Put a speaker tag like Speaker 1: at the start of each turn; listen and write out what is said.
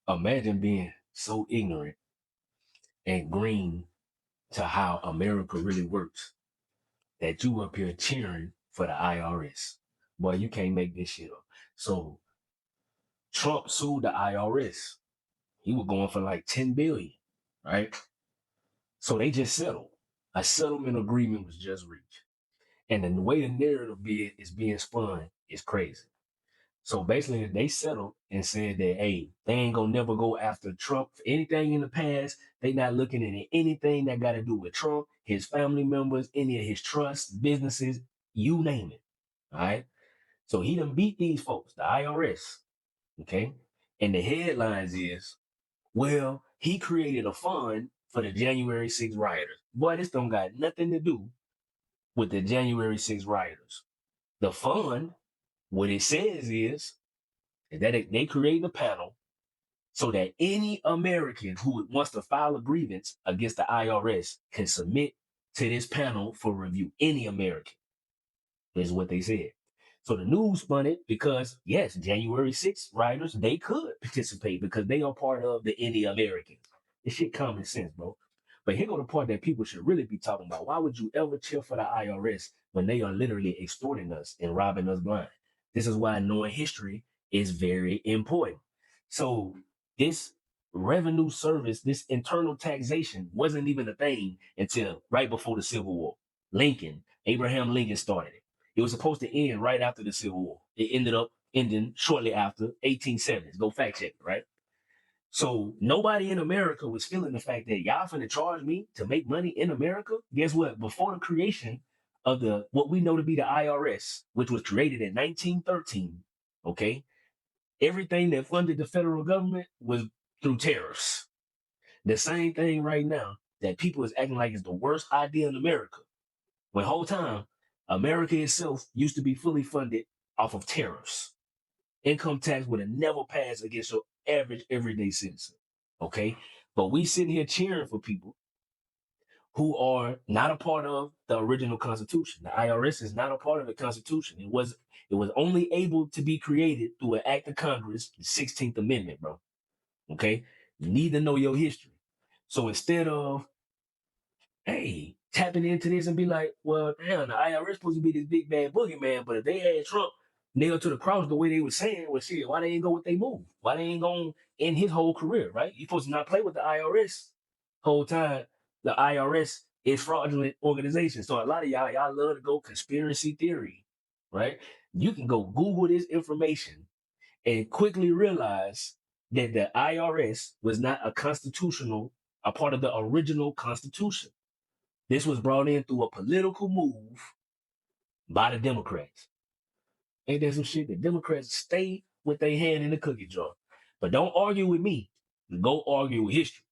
Speaker 1: Imagine being so ignorant and green to how America really works that you up here cheering for the IRS. Boy, you can't make this shit up. So Trump sued the IRS. He was going for like 10 billion, right? So they just settled. A settlement agreement was just reached. And the way the narrative is being spun is crazy. So basically, they settled and said that, hey, they ain't gonna never go after Trump for anything in the past. They not looking at anything that got to do with Trump, his family members, any of his trusts, businesses, you name it. All right. So he done beat these folks, the IRS. Okay. And the headlines is, well, he created a fund for the January 6th rioters. Boy, this don't got nothing to do with the January 6th rioters. The fund, what it says is that they create a panel so that any American who wants to file a grievance against the IRS can submit to this panel for review. Any American is what they said. So the news spun it because, yes, January 6th rioters, they could participate because they are part of the any American. This shit common sense, bro. But here go the part that people should really be talking about. Why would you ever cheer for the IRS when they are literally extorting us and robbing us blind? This is why knowing history is very important. So this revenue service, this internal taxation wasn't even a thing until right before the Civil War. Abraham Lincoln started it. It was supposed to end right after the Civil War. It ended up ending shortly after 1870s. Go fact check it, right? So nobody in America was feeling the fact that y'all finna charge me to make money in America. Guess what? Before the creation of the what we know to be the IRS, which was created in 1913, okay, everything that funded the federal government was through tariffs. The same thing right now that people is acting like is the worst idea in America. When whole time, America itself used to be fully funded off of tariffs. Income tax would have never passed against your average everyday citizen. Okay. But we sitting here cheering for people who are not a part of the original Constitution. The IRS is not a part of the Constitution. It was only able to be created through an act of Congress, the 16th Amendment, bro. Okay. You need to know your history. So instead of, hey, tapping into this and be like, well, damn, the IRS supposed to be this big bad boogeyman, but if they had Trump nailed to the cross the way they were saying, well, shit, why they ain't go with they move? Why they ain't going in his whole career, right? You supposed to not play with the IRS whole time. The IRS is fraudulent organization. So a lot of y'all love to go conspiracy theory, right? You can go Google this information and quickly realize that the IRS was not a part of the original Constitution. This was brought in through a political move by the Democrats. Ain't that some shit? The Democrats stay with their hand in the cookie jar. But don't argue with me. Go argue with history.